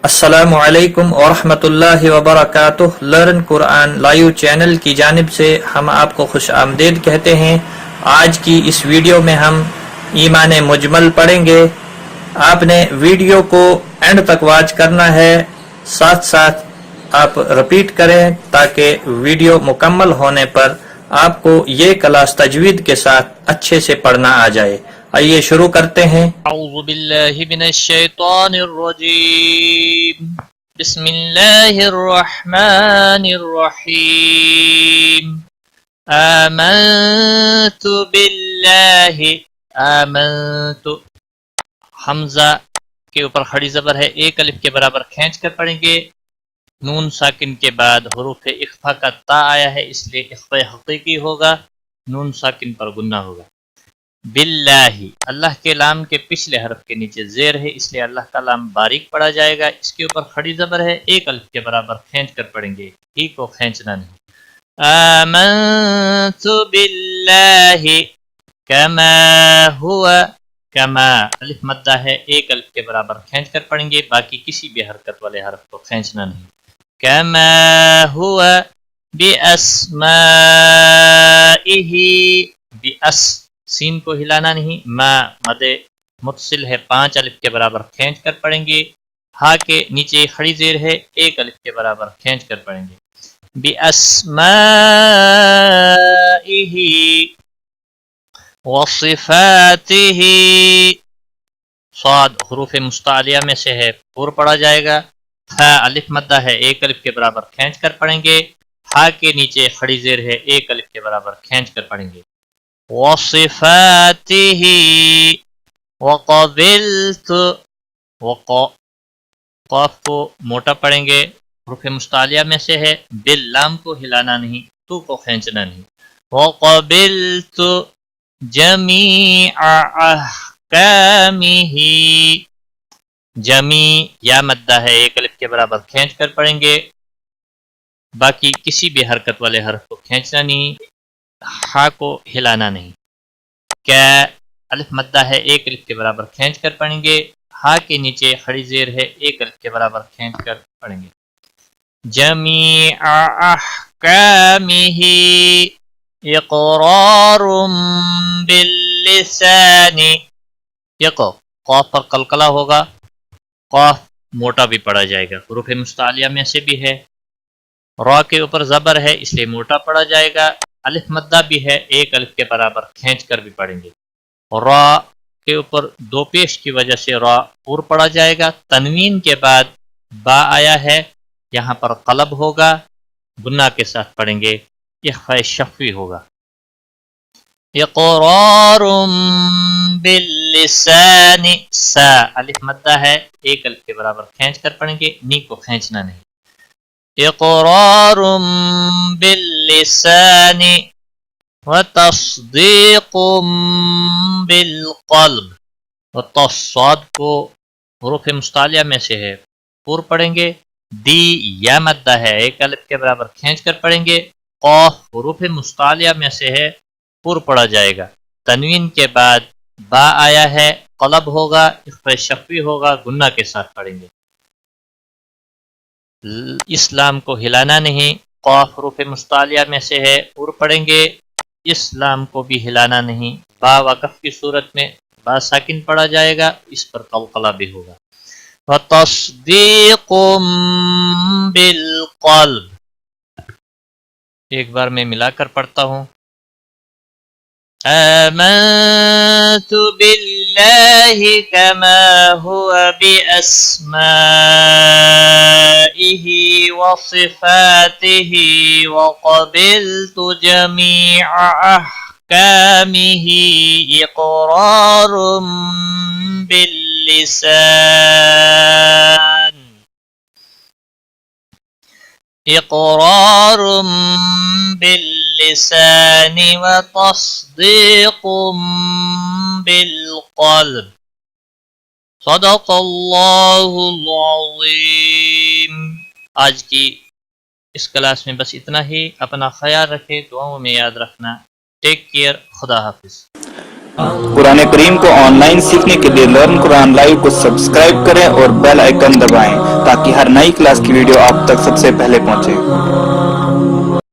السلام علیکم ورحمۃ اللہ وبرکاتہ۔ لرن قرآن لائیو چینل کی جانب سے ہم آپ کو خوش آمدید کہتے ہیں۔ آج کی اس ویڈیو میں ہم ایمان مجمل پڑھیں گے۔ آپ نے ویڈیو کو اینڈ تک واچ کرنا ہے، ساتھ ساتھ آپ رپیٹ کریں تاکہ ویڈیو مکمل ہونے پر آپ کو یہ کلاس تجوید کے ساتھ اچھے سے پڑھنا آ جائے۔ آئیے شروع کرتے ہیں۔ اعوذ باللہ من الشیطان الرجیم، بسم اللہ الرحمن الرحیم۔ آمنت باللہ، آمنت حمزہ کے اوپر کھڑی زبر ہے، ایک الف کے برابر کھینچ کر پڑھیں گے۔ نون ساکن کے بعد حروف اخفا کا تا آیا ہے، اس لیے اخفا حقیقی ہوگا، نون ساکن پر گنہ ہوگا۔ باللہ، اللہ کے لام کے پچھلے حرف کے نیچے زیر ہے، اس لیے اللہ کا لام باریک پڑھا جائے گا۔ اس کے اوپر کھڑی زبر ہے، ایک الف کے برابر کھینچ کر پڑھیں گے، ہی کو کھینچنا نہیں۔ آمنت باللہ کما ہوا، کما الف مدہ ہے، ایک الف کے برابر کھینچ کر پڑھیں گے، باقی کسی بھی حرکت والے حرف کو کھینچنا نہیں۔ کما ہوا باسمائہ، باس سین کو ہلانا نہیں، ما مد متصل ہے، 5 الف کے برابر کھینچ کر پڑھیں گے۔ ہا کے نیچے کھڑی زیر ہے، ایک الف کے برابر کھینچ کر پڑھیں گے۔ بِأَسْمَائِهِ وَصِفَاتِهِ، صاد حروف مستعلیہ میں سے ہے، پور پڑھا جائے گا۔ ہا الف مدہ ہے، ایک الف کے برابر کھینچ کر پڑھیں گے۔ ہا کے نیچے کھڑی زیر ہے، ایک الف کے برابر کھینچ کر پڑھیں گے۔ وصفاته وقبلت، قاف کو موٹا پڑھیں گے، حروف مستعلیہ میں سے ہے، باللام کو ہلانا نہیں، تو کو کھینچنا نہیں۔ وقبلت جمیع احکامہ، جمی یا مدہ ہے، ایک الف کے برابر کھینچ کر پڑھیں گے، باقی کسی بھی حرکت والے حرف کو کھینچنا نہیں، ہا کو ہلانا نہیں۔ کیا الف مدہ ہے، ایک الف کے برابر کھینچ کر پڑھیں گے۔ ہا کے نیچے کھڑی زیر ہے، ایک الف کے برابر کھینچ کر پڑھیں گے۔ جمیع احکامہ اقرار باللسان، یقو قاف پر قلقلہ ہوگا، قاف موٹا بھی پڑھا جائے گا، حروف مستعلیہ میں سے بھی ہے۔ را کے اوپر زبر ہے، اس لیے موٹا پڑھا جائے گا۔ الف مدہ بھی ہے، ایک الف کے برابر کھینچ کر بھی پڑھیں گے۔ را کے اوپر دو پیش کی وجہ سے را پور پڑھا جائے گا۔ تنوین کے بعد با آیا ہے، یہاں پر قلب ہوگا، گناہ کے ساتھ پڑھیں گے، اخفاء شفوی ہوگا۔ اقرار باللسان، سا الف مدہ ہے، ایک الف کے برابر کھینچ کر پڑھیں گے، نی کو کھینچنا نہیں۔ اقرار باللسان وتصدیق بالقلب، وتصاد کو حروف مستعلیہ میں سے ہے، پور پڑھیں گے۔ دی یا مدہ ہے، ایک الف کے برابر کھینچ کر پڑھیں گے۔ قاف حروف مستعلیہ میں سے ہے، پور پڑھا جائے گا۔ تنوین کے بعد با آیا ہے، قلب ہوگا، اخفاء شفوی ہوگا، گناہ کے ساتھ پڑھیں گے۔ اسلام کو ہلانا نہیں، قاف حروف مستعلیہ میں سے ہے، پور پڑھیں گے۔ اسلام کو بھی ہلانا نہیں، با وقف کی صورت میں با ساکن پڑھا جائے گا، اس پر قلقلہ بھی ہوگا۔ وتصدیق بالقلب، ایک بار میں ملا کر پڑھتا ہوں۔ آمنت باللہ کما ہوا باسمائہ وصفاتہ وقبلت جمیع احکامہ اقرار باللسان، اقرار باللسان وتصدیق بالقلب۔ صدق اللہ العظیم۔ آج کی اس کلاس میں بس اتنا ہی، اپنا خیال رکھے، دعاؤں میں یاد رکھنا۔ ٹیک کیئر، خدا حافظ۔ قرآن کریم کو آن لائن سیکھنے کے لیے لرن قرآن لائیو کو سبسکرائب کریں اور بیل آئیکن دبائیں تاکہ ہر نئی کلاس کی ویڈیو آپ تک سب سے پہلے پہنچے۔